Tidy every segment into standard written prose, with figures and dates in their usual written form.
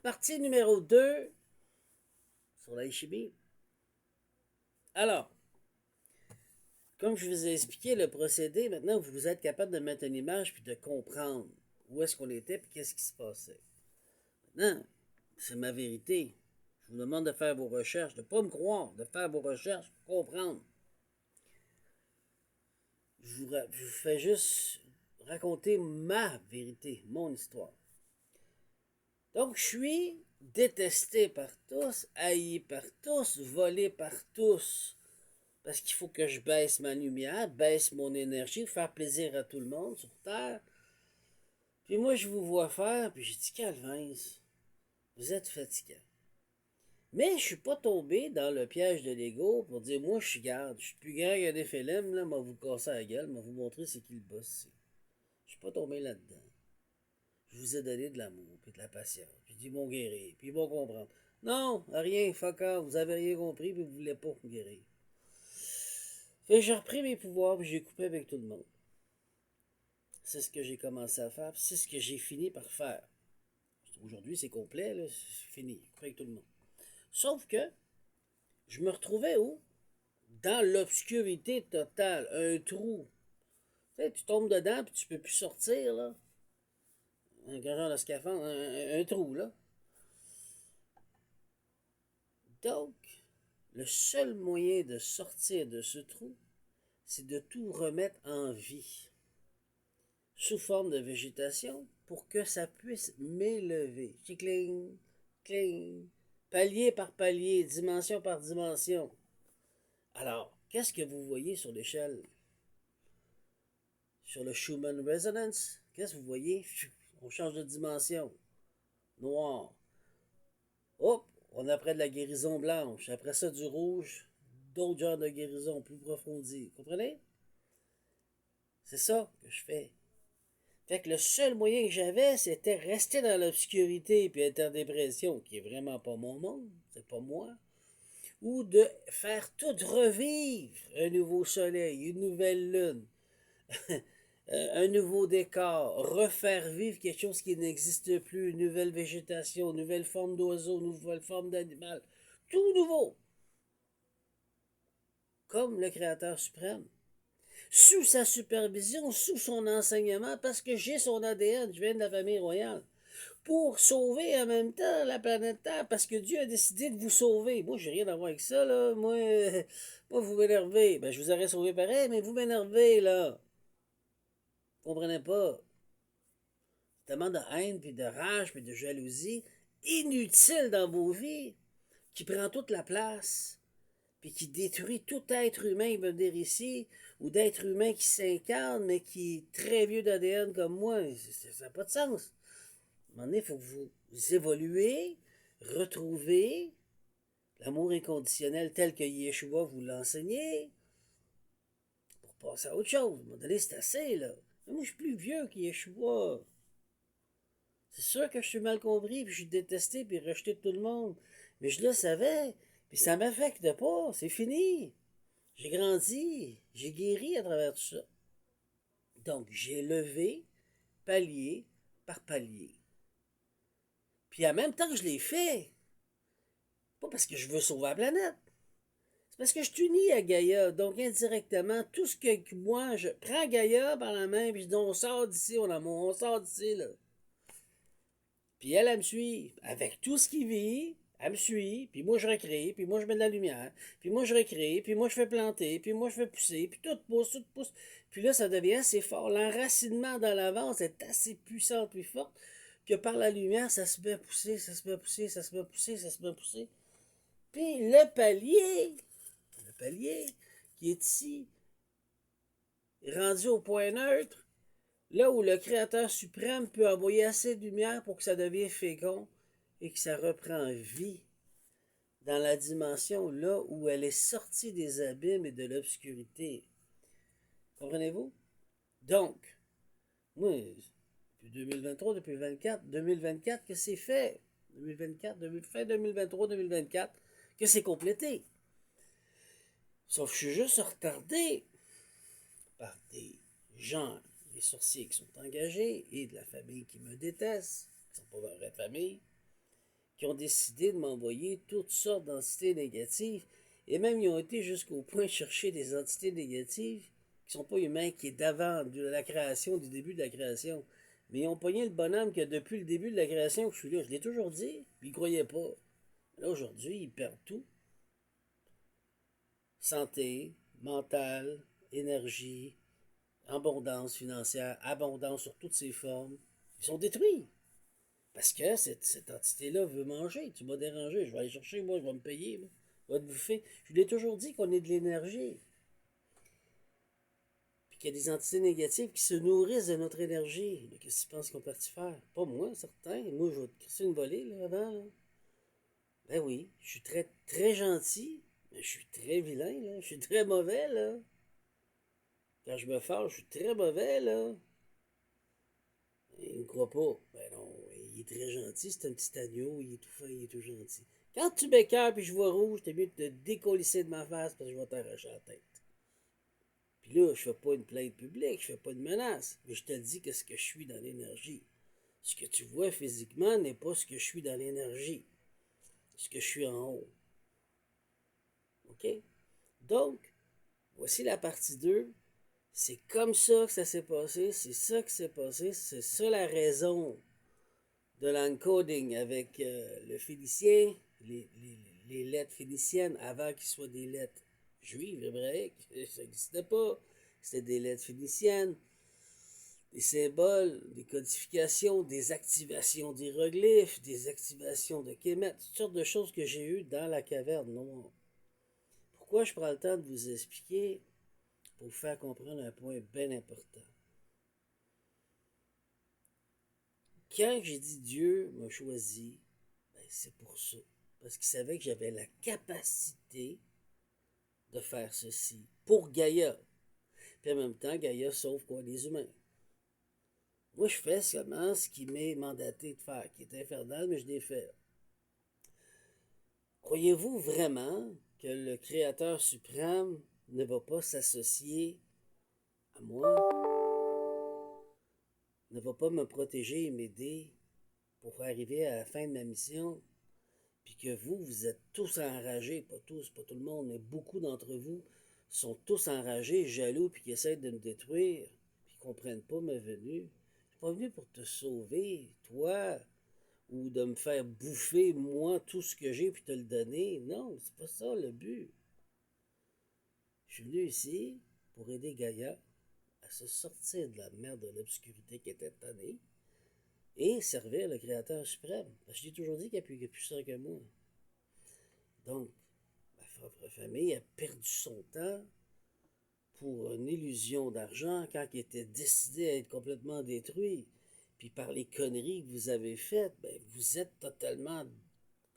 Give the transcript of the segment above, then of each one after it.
Partie numéro 2 sur la Ishibi. Alors, comme je vous ai expliqué le procédé, maintenant vous êtes capable de mettre une image puis de comprendre où est-ce qu'on était puis qu'est-ce qui se passait. Maintenant, c'est ma vérité. Je vous demande de faire vos recherches, de ne pas me croire, de faire vos recherches pour comprendre. Je vous fais juste raconter ma vérité, mon histoire. Donc, je suis détesté par tous, haï par tous, volé par tous. Parce qu'il faut que je baisse ma lumière, baisse mon énergie, faire plaisir à tout le monde sur Terre. Puis moi, je vous vois faire, puis j'ai dit, Calvin, vous êtes fatigant. Mais je suis pas tombé dans le piège de l'ego pour dire, moi, je suis plus grand que des films, là, m'a vous casser la gueule, m'a vous montrer c'est qui le boss. Je suis pas tombé là-dedans. Je vous ai donné de l'amour, puis de la patience, puis ils vont guérir, puis ils vont comprendre. Non, rien, fuck off, vous avez rien compris, puis vous voulez pas guérir. Fait que j'ai repris mes pouvoirs, puis j'ai coupé avec tout le monde. C'est ce que j'ai commencé à faire, puis c'est ce que j'ai fini par faire. Aujourd'hui, c'est complet, là, c'est fini, coupé avec tout le monde. Sauf que, je me retrouvais où? Dans l'obscurité totale, un trou. Tu sais, tu tombes dedans, puis tu peux plus sortir, là. Un genre de scaphandre, un trou, là. Donc, le seul moyen de sortir de ce trou, c'est de tout remettre en vie, sous forme de végétation, pour que ça puisse m'élever. Cling, cling, palier par palier, dimension par dimension. Alors, qu'est-ce que vous voyez sur l'échelle? Sur le Schumann Resonance, qu'est-ce que vous voyez? On change de dimension. Noir. Hop, on a après de la guérison blanche. Après ça, du rouge, d'autres genres de guérison plus approfondies. Comprenez? C'est ça que je fais. Fait que le seul moyen que j'avais, c'était rester dans l'obscurité puis être en dépression, qui est vraiment pas mon monde, c'est pas moi. Ou de faire tout revivre. Un nouveau soleil, une nouvelle lune, un nouveau décor, refaire vivre quelque chose qui n'existe plus, une nouvelle végétation, une nouvelle forme d'oiseau, une nouvelle forme d'animal. Tout nouveau. Comme le Créateur suprême. Sous sa supervision, sous son enseignement, parce que j'ai son ADN, je viens de la famille royale, pour sauver en même temps la planète Terre, parce que Dieu a décidé de vous sauver. Moi, j'ai rien à voir avec ça, là. Moi vous m'énervez. Ben, je vous aurais sauvé pareil, mais vous m'énervez, là. Vous comprenez pas? Tellement de haine, puis de rage, puis de jalousie, inutile dans vos vies, qui prend toute la place, puis qui détruit tout être humain qui veut venir ici, ou d'être humain qui s'incarne, mais qui est très vieux d'ADN comme moi. Ça n'a pas de sens. À un moment donné, il faut que vous évoluez, retrouvez l'amour inconditionnel tel que Yeshua vous l'enseignait, pour passer à autre chose. À un moment donné, c'est assez, là. Mais moi, je suis plus vieux que Yeshua. C'est sûr que je suis mal compris, puis je suis détesté, puis rejeté de tout le monde. Mais je le savais, puis ça m'affecte pas, c'est fini. J'ai grandi, j'ai guéri à travers tout ça. Donc, j'ai levé palier par palier. Puis en même temps que je l'ai fait, pas parce que je veux sauver la planète, c'est parce que je suis uni à Gaïa. Donc, indirectement, tout ce que moi, je prends Gaïa par la main, puis je dis, on sort d'ici, mon amour, on sort d'ici, là. Puis elle me suit avec tout ce qui vit. Elle me suit, puis moi je recrée, puis moi je mets de la lumière, puis moi je recrée, puis moi je fais planter, puis moi je fais pousser, puis tout pousse, tout pousse. Puis là, ça devient assez fort. L'enracinement dans l'avance est assez puissant, plus forte, que par la lumière, ça se met à pousser, ça se met à pousser, ça se met à pousser, ça se met à pousser. Puis le palier qui est ici, est rendu au point neutre, là où le Créateur suprême peut envoyer assez de lumière pour que ça devienne fécond et que ça reprend vie dans la dimension là où elle est sortie des abîmes et de l'obscurité. Comprenez-vous? Donc, moi, depuis 2023, depuis 2024 que c'est fait. 2024, fin 2023, 2024, que c'est complété. Sauf que je suis juste retardé par des gens, des sorciers qui sont engagés et de la famille qui me déteste, qui ne sont pas ma vraie famille. qui ont décidé de m'envoyer toutes sortes d'entités négatives, et même ils ont été jusqu'au point de chercher des entités négatives qui sont pas humains, qui est d'avant, de la création, du début de la création. Mais ils ont pogné le bonhomme que depuis le début de la création que je suis là. Je l'ai toujours dit, puis ils ne croyaient pas. Là, aujourd'hui, ils perdent tout. Santé, mentale, énergie, abondance financière, abondance sur toutes ses formes. Ils sont détruits. Parce que cette entité-là veut manger. Tu m'as dérangé. Je vais aller chercher, moi, je vais me payer. Moi. Je vais te bouffer. Je l'ai toujours dit qu'on est de l'énergie. Puis qu'il y a des entités négatives qui se nourrissent de notre énergie. Qu'est-ce que tu penses qu'ils ont parti faire? Pas moi, certain. Moi, je vais te crisser une volée, là, avant. Là. Ben oui, je suis très, très gentil, mais je suis très vilain, là. Je suis très mauvais, là. Quand je me fâche, je suis très mauvais, là. Il ne croit pas. Ben non, il est très gentil, c'est un petit agneau, il est tout fin, il est tout gentil. Quand tu m'écoeures puis je vois rouge, t'es mieux de te décolisser de ma face parce que je vais t'arracher la tête. Puis là, je fais pas une plainte publique, je fais pas de menace, mais je te dis que ce que je suis dans l'énergie. Ce que tu vois physiquement n'est pas ce que je suis dans l'énergie. Ce que je suis en haut. OK? Donc, voici la partie 2. C'est comme ça que ça s'est passé, c'est ça qui s'est passé, c'est ça la raison de l'encoding avec le phénicien, les lettres phéniciennes avant qu'ils soient des lettres juives, hébraïques, ça n'existait pas. C'était des lettres phéniciennes, des symboles, des codifications, des activations d'hiéroglyphes, des activations de Kemet, toutes sortes de choses que j'ai eues dans la caverne noire. Pourquoi je prends le temps de vous expliquer? Pour vous faire comprendre un point bien important. Quand j'ai dit Dieu m'a choisi, ben c'est pour ça. Parce qu'il savait que j'avais la capacité de faire ceci pour Gaïa. Puis en même temps, Gaïa sauve quoi? Les humains. Moi, je fais seulement ce qui m'est mandaté de faire, qui est infernal, mais je l'ai fait. Croyez-vous vraiment que le Créateur suprême ne va pas s'associer à moi, ne va pas me protéger et m'aider pour arriver à la fin de ma mission, puis que vous êtes tous enragés, pas tous, pas tout le monde, mais beaucoup d'entre vous sont tous enragés, jaloux, puis qui essaient de me détruire, puis qui ne comprennent pas ma venue. Je suis pas venu pour te sauver, toi, ou de me faire bouffer, moi, tout ce que j'ai, puis te le donner. Non, c'est pas ça le but. Je suis venu ici pour aider Gaïa à se sortir de la merde de l'obscurité qui était tannée, et servir le Créateur suprême. Parce que j'ai toujours dit qu'il n'y a plus puissant que moi. Donc, ma propre famille a perdu son temps pour une illusion d'argent quand il était décidé à être complètement détruit. Puis par les conneries que vous avez faites, ben, vous êtes totalement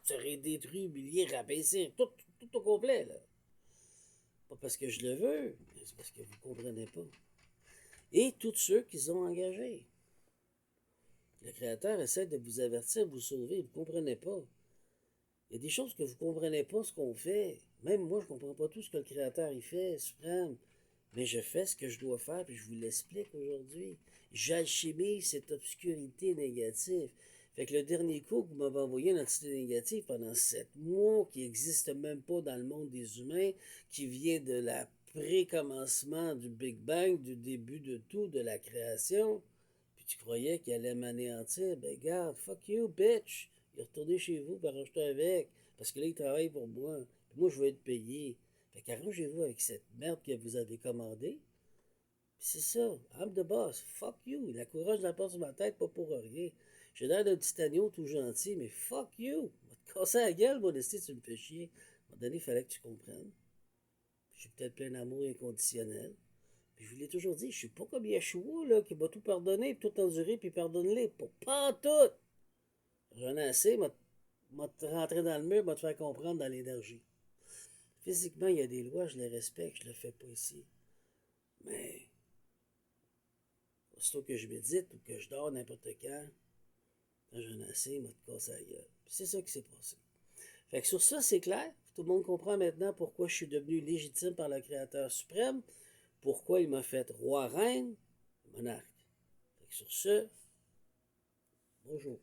serez détruit, humilié, rabaissé, tout au complet, là. Pas parce que je le veux, mais c'est parce que vous ne comprenez pas. Et tous ceux qu'ils ont engagés. Le Créateur essaie de vous avertir, de vous sauver, vous ne comprenez pas. Il y a des choses que vous ne comprenez pas ce qu'on fait. Même moi, je ne comprends pas tout ce que le Créateur y fait, suprême. Mais je fais ce que je dois faire, puis je vous l'explique aujourd'hui. J'alchimise cette obscurité négative. Fait que le dernier coup que vous m'avez envoyé une entité négative pendant 7 mois, qui n'existe même pas dans le monde des humains, qui vient de la pré-commencement du Big Bang, du début de tout, de la création, puis tu croyais qu'il allait m'anéantir, ben garde, fuck you, bitch. Il est retourné chez vous, puis arrange-toi avec. Parce que là, il travaille pour moi. Puis moi, je veux être payé. Fait qu'arrangez-vous avec cette merde que vous avez commandée. Puis c'est ça. I'm the boss. Fuck you. La couronne, je la porte sur ma tête, pas pour rien. J'ai l'air d'un petit agneau tout gentil, mais fuck you. Va te casser la gueule, modestie, tu me fais chier. À un moment donné, il fallait que tu comprennes. J'ai peut-être plein d'amour inconditionnel. Puis je vous l'ai toujours dit, je suis pas comme Yeshua, là, qui va tout pardonner, tout endurer, puis pardonne-les. Pas en tout. J'en ai assez, m'a te rentrer dans le mur, m'a te faire comprendre dans l'énergie. Physiquement, il y a des lois, je les respecte, je le fais pas ici. Mais, aussitôt que je médite ou que je dors n'importe quand j'en ai assez, m'a te casser la gueule. Puis c'est ça qui s'est passé. Fait que sur ça, c'est clair. Tout le monde comprend maintenant pourquoi je suis devenu légitime par le Créateur suprême, pourquoi il m'a fait roi, reine, monarque. Fait que sur ce, bonjour.